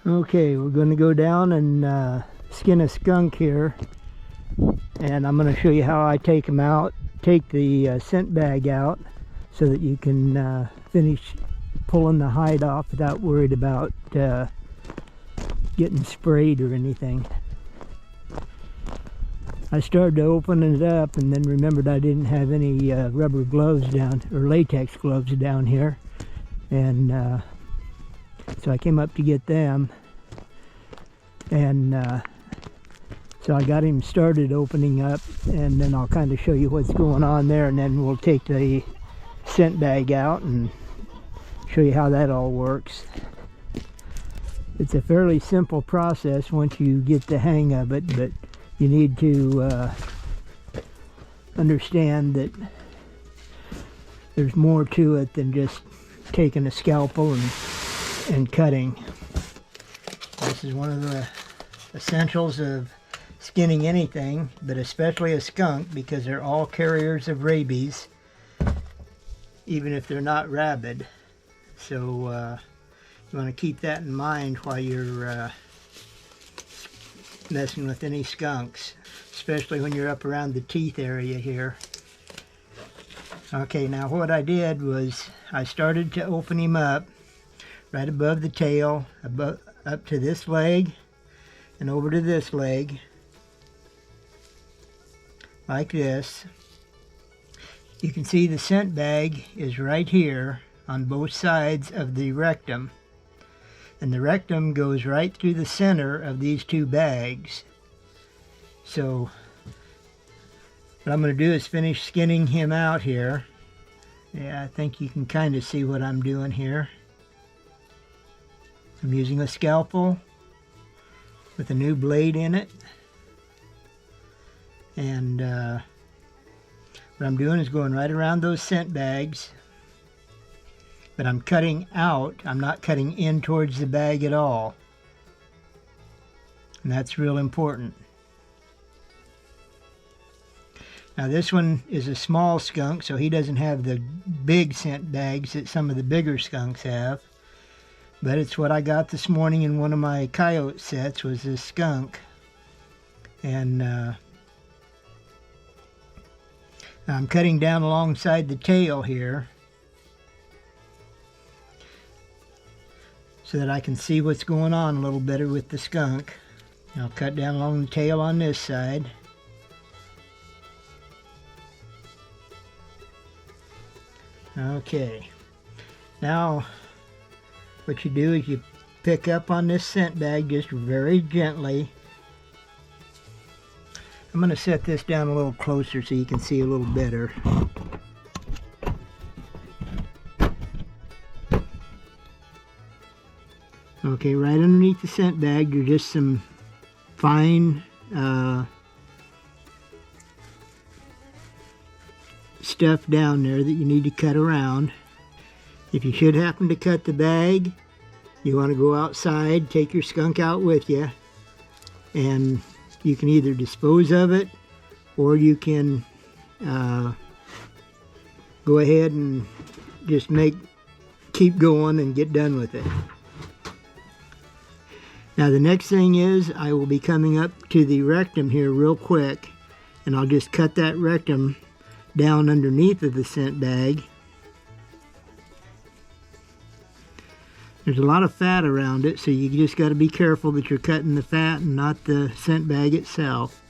Okay, we're going to go down and skin a skunk here, and I'm going to show you how I take them out, take the scent bag out so that you can finish pulling the hide off without worried about getting sprayed or anything. I started to open it up and then remembered I didn't have any rubber gloves down, or latex gloves down here, and so I came up to get them, and so I got him started opening up, and then I'll kind of show you what's going on there, and then we'll take the scent bag out and show you how that all works. It's a fairly simple process once you get the hang of it, but you need to understand that there's more to it than just taking a scalpel and cutting. This is one of the essentials of skinning anything, but especially a skunk, because they're all carriers of rabies, even if they're not rabid. So you want to keep that in mind while you're messing with any skunks, especially when you're up around the teeth area here. Okay, now what I did was I started to open him up right above the tail, up to this leg and over to this leg, like this. You can see the scent bag is right here on both sides of the rectum, and the rectum goes right through the center of these two bags. So what I'm going to do is finish skinning him out here. Yeah, I think you can kind of see what I'm doing here. I'm using a scalpel with a new blade in it, and what I'm doing is going right around those scent bags, but I'm cutting out. I'm not cutting in towards the bag at all, and that's real important. Now this one is a small skunk, so he doesn't have the big scent bags that some of the bigger skunks have, but it's what I got this morning in one of my coyote sets, was this skunk. And I'm cutting down alongside the tail here so that I can see what's going on a little better with the skunk. I'll cut down along the tail on this side. Okay, now what you do is you pick up on this scent bag just very gently. I'm going to set this down a little closer so you can see a little better. Okay, right underneath the scent bag there's just some fine stuff down there that you need to cut around. If you should happen to cut the bag, you want to go outside, take your skunk out with you, and you can either dispose of it, or you can go ahead and just keep going and get done with it. Now the next thing is I will be coming up to the rectum here real quick, and I'll just cut that rectum down underneath of the scent bag. There's a lot of fat around it, so you just got to be careful that you're cutting the fat and not the scent bag itself.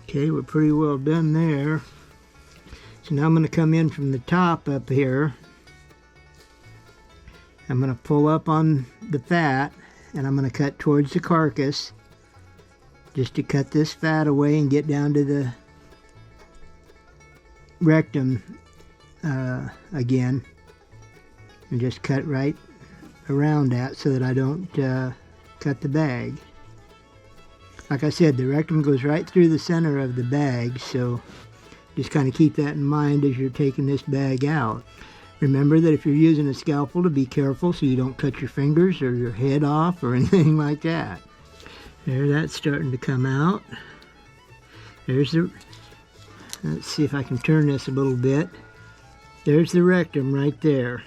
Okay, we're pretty well done there. So now I'm going to come in from the top up here. I'm going to pull up on the fat, and I'm going to cut towards the carcass just to cut this fat away and get down to the rectum again, and just cut right around that so that I don't cut the bag. Like I said, the rectum goes right through the center of the bag, so just kind of keep that in mind as you're taking this bag out. Remember that if you're using a scalpel, to be careful so you don't cut your fingers or your head off or anything like that. There, that's starting to come out. There's the, let's see if I can turn this a little bit. There's the rectum right there.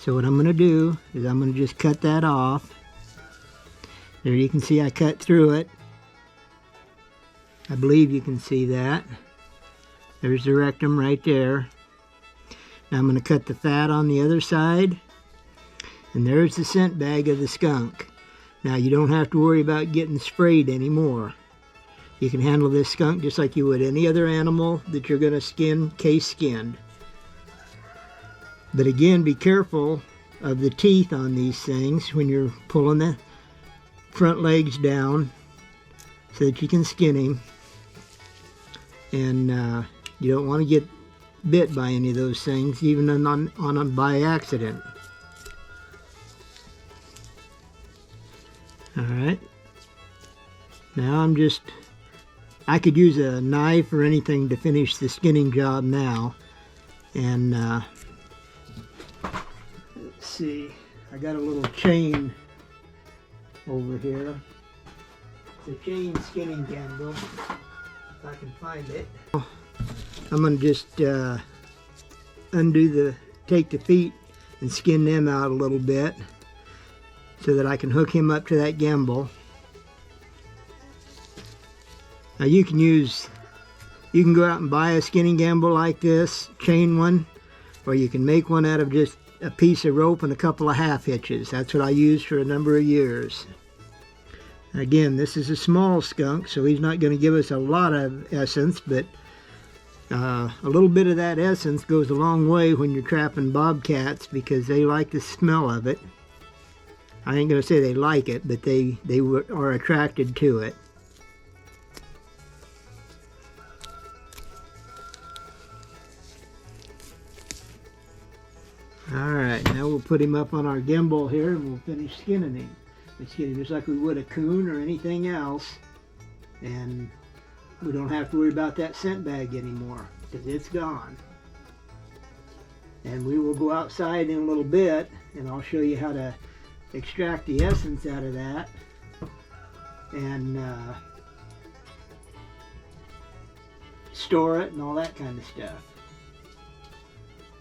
So what I'm going to do is I'm going to just cut that off. There you can see I cut through it. I believe you can see that. There's the rectum right there. Now I'm going to cut the fat on the other side. And there's the scent bag of the skunk. Now you don't have to worry about getting sprayed anymore. You can handle this skunk just like you would any other animal that you're going to skin, case skinned. But again, be careful of the teeth on these things when you're pulling the front legs down so that you can skin him. And you don't want to get bit by any of those things, even by accident. Alright. Now I could use a knife or anything to finish the skinning job now. And let's see, I got a little chain over here. It's a chain skinning candle, if I can find it. I'm going to just take the feet and skin them out a little bit so that I can hook him up to that gimbal. Now you can go out and buy a skinning gimbal like this, chain one, or you can make one out of just a piece of rope and a couple of half hitches. That's what I used for a number of years. Again, this is a small skunk, so he's not going to give us a lot of essence, but a little bit of that essence goes a long way when you're trapping bobcats because they like the smell of it. I ain't going to say they like it, but they are attracted to it. Alright, now we'll put him up on our gimbal here and we'll finish skinning him. We skin him just like we would a coon or anything else. And we don't have to worry about that scent bag anymore because it's gone. And we will go outside in a little bit and I'll show you how to extract the essence out of that and store it and all that kind of stuff.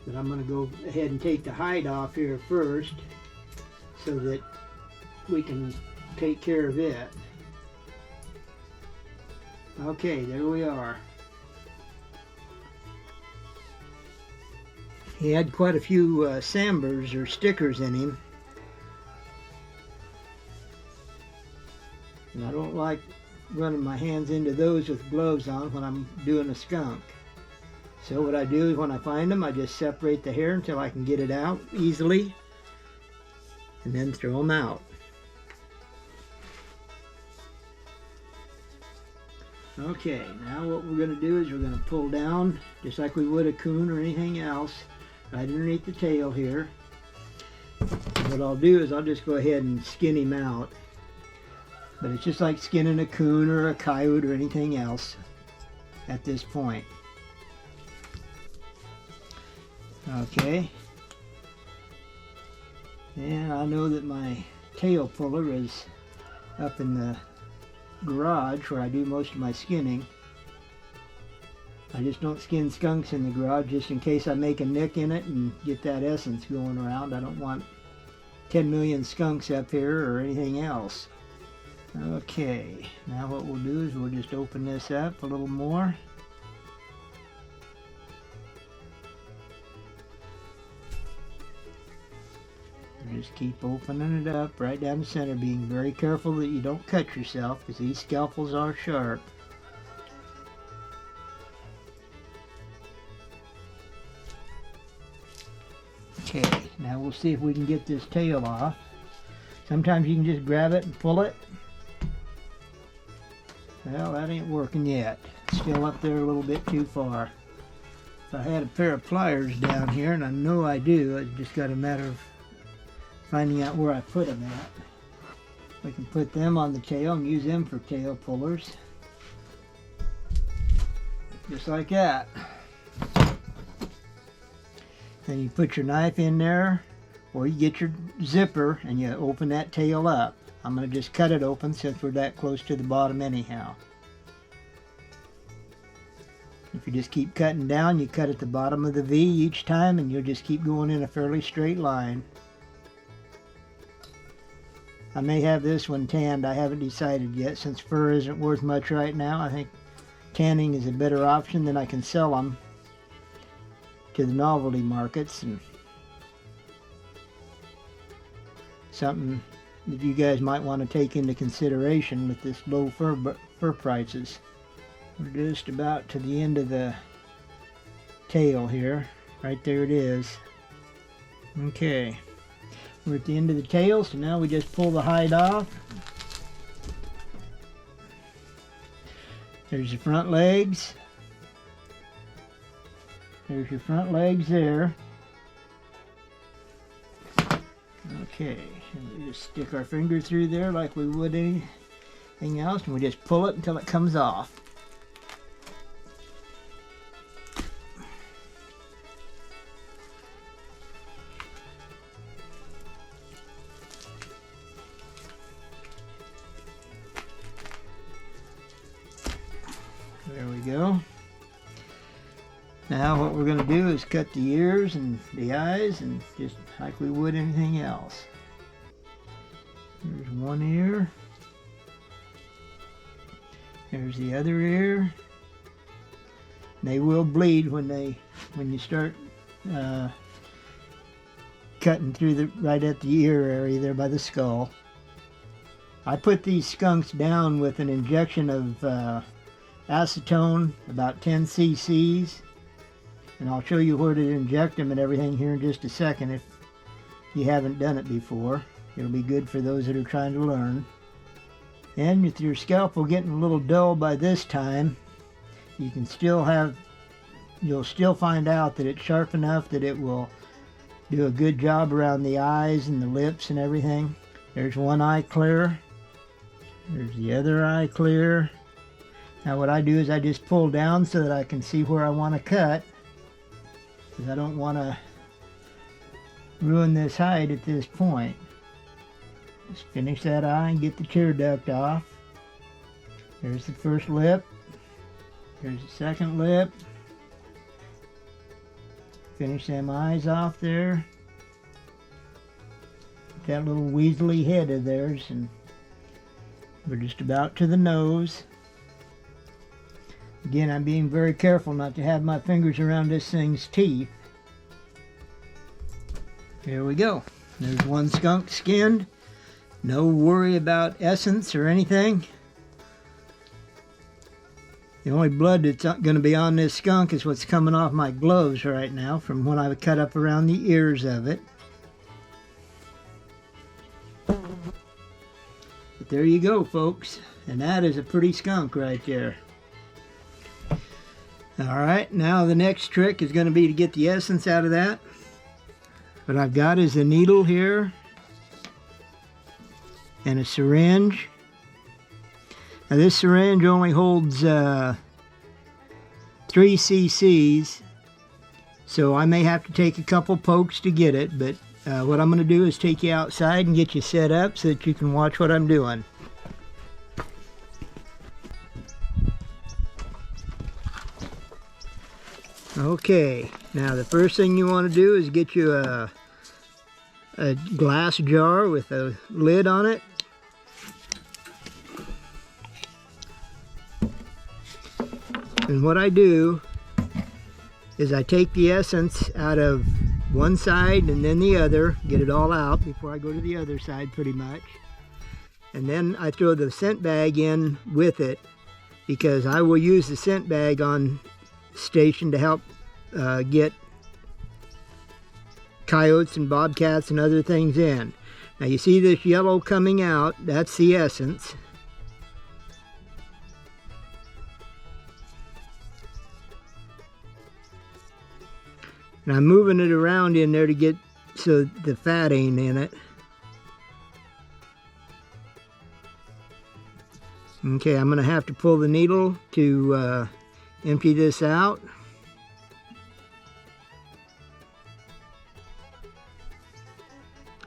But I'm going to go ahead and take the hide off here first so that we can take care of it. Okay, there we are. He had quite a few sambers or stickers in him. And I don't like running my hands into those with gloves on when I'm doing a skunk. So what I do is when I find them, I just separate the hair until I can get it out easily and then throw them out. Okay, now what we're going to do is we're going to pull down just like we would a coon or anything else right underneath the tail here. And what I'll do is I'll just go ahead and skin him out. But it's just like skinning a coon or a coyote or anything else at this point. Okay. And I know that my tail puller is up in the garage where I do most of my skinning. I just don't skin skunks in the garage just in case I make a nick in it and get that essence going around. I don't want 10 million skunks up here or anything else. Okay, now what we'll do is we'll just open this up a little more. Just keep opening it up right down the center, being very careful that you don't cut yourself because these scalpels are sharp. Okay, now we'll see if we can get this tail off. Sometimes you can just grab it and pull it. Well, that ain't working yet. It's still up there a little bit too far. If I had a pair of pliers down here, and I know I do, it's just got a matter of finding out where I put them at. We can put them on the tail and use them for tail pullers. Just like that. Then you put your knife in there, or you get your zipper and you open that tail up. I'm going to just cut it open since we're that close to the bottom anyhow. If you just keep cutting down, you cut at the bottom of the V each time, and you'll just keep going in a fairly straight line. I may have this one tanned. I haven't decided yet. Since fur isn't worth much right now, I think tanning is a better option. Then I can sell them to the novelty markets, and something that you guys might want to take into consideration with this low fur prices. We're just about to the end of the tail here. Right there it is. Okay. We're at the end of the tail, so now we just pull the hide off. There's the front legs. There's your front legs there. Okay, and we just stick our finger through there like we would anything else, and we just pull it until it comes off. There we go. Now what we're going to do is cut the ears and the eyes, and just like we would anything else. Here's one ear. Here's the other ear. They will bleed when you start cutting through right at the ear area there by the skull. I put these skunks down with an injection of acetone, about 10 cc's, and I'll show you where to inject them and everything here in just a second if you haven't done it before. It'll be good for those that are trying to learn. And with your scalpel getting a little dull by this time, you'll still find out that it's sharp enough that it will do a good job around the eyes and the lips and everything. There's one eye clear. There's the other eye clear. Now what I do is I just pull down so that I can see where I want to cut, because I don't want to ruin this hide at this point. Just finish that eye and get the tear duct off. There's the first lip. There's the second lip. Finish them eyes off there. That little weaselly head of theirs, and we're just about to the nose. Again, I'm being very careful not to have my fingers around this thing's teeth. Here we go. There's one skunk skinned. No worry about essence or anything. The only blood that's going to be on this skunk is what's coming off my gloves right now from when I cut up around the ears of it. But there you go, folks. And that is a pretty skunk right there. Alright, now the next trick is going to be to get the essence out of that. What I've got is a needle here and a syringe. Now this syringe only holds 3 cc's, so I may have to take a couple pokes to get it, but what I'm going to do is take you outside and get you set up so that you can watch what I'm doing. Okay, now the first thing you want to do is get you a glass jar with a lid on it. And what I do is I take the essence out of one side and then the other, get it all out before I go to the other side pretty much. And then I throw the scent bag in with it, because I will use the scent bag on station to help get coyotes and bobcats and other things in. Now you see this yellow coming out, that's the essence. And I'm moving it around in there to get so the fat ain't in it. Okay, I'm going to have to pull the needle to empty this out.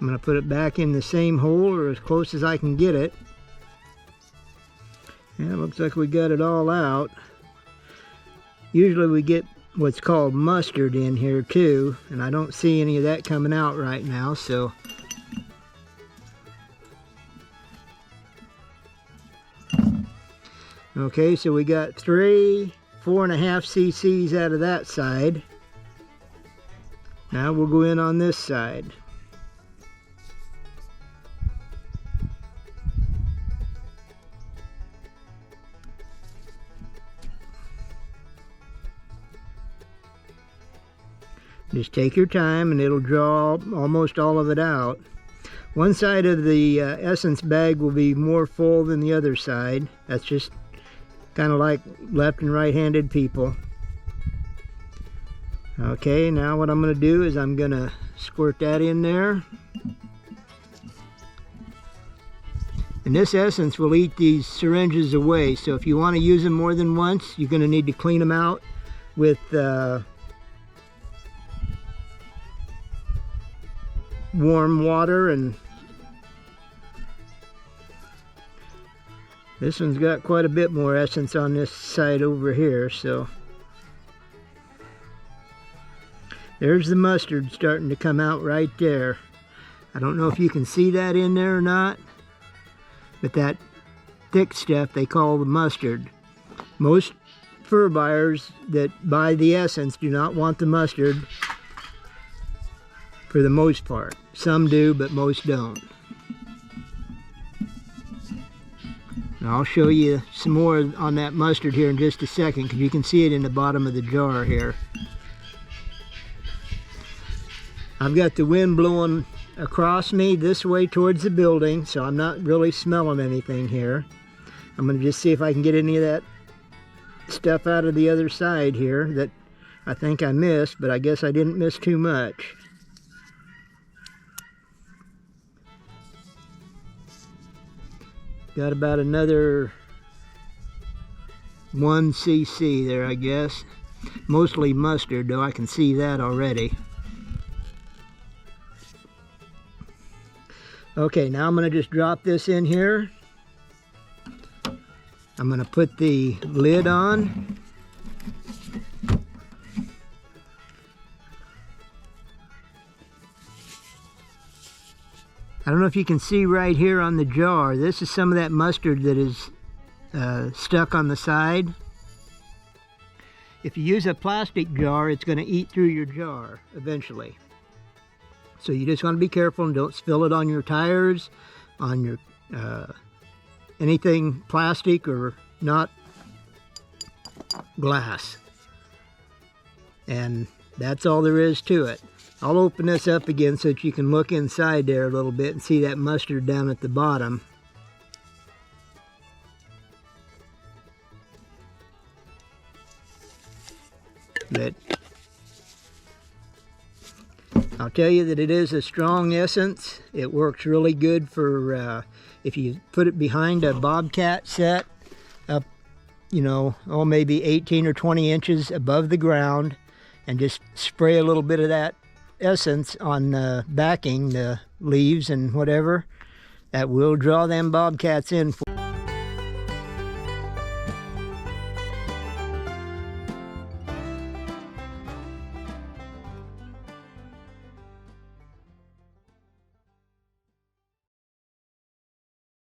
I'm going to put it back in the same hole, or as close as I can get it. Yeah, it looks like we got it all out. Usually we get what's called mustard in here too, and I don't see any of that coming out right now, so okay, so we got 4.5 cc's out of that side. Now we'll go in on this side. Just take your time and it'll draw almost all of it out. One side of the essence bag will be more full than the other side. That's just kind of like left and right-handed people. Okay, now what I'm going to do is I'm going to squirt that in there. And this essence will eat these syringes away, so if you want to use them more than once, you're going to need to clean them out with warm water. And this one's got quite a bit more essence on this side over here, so there's the mustard starting to come out right there. I don't know if you can see that in there or not, but that thick stuff they call the mustard. Most fur buyers that buy the essence do not want the mustard for the most part. Some do, but most don't. And I'll show you some more on that mustard here in just a second, because you can see it in the bottom of the jar here. I've got the wind blowing across me this way towards the building, so I'm not really smelling anything here. I'm going to just see if I can get any of that stuff out of the other side here that I think I missed, but I guess I didn't miss too much. Got about another 1 cc there, I guess. Mostly mustard, though I can see that already. Okay, now I'm going to just drop this in here. I'm going to put the lid on. I don't know if you can see right here on the jar. This is some of that mustard that is stuck on the side. If you use a plastic jar, it's going to eat through your jar eventually. So you just want to be careful and don't spill it on your tires, on your anything plastic or not glass. And that's all there is to it. I'll open this up again so that you can look inside there a little bit and see that mustard down at the bottom. But I'll tell you that it is a strong essence. It works really good for if you put it behind a bobcat set up, you know, maybe 18 or 20 inches above the ground, and just spray a little bit of that essence on the backing, the leaves and whatever. That will draw them bobcats in.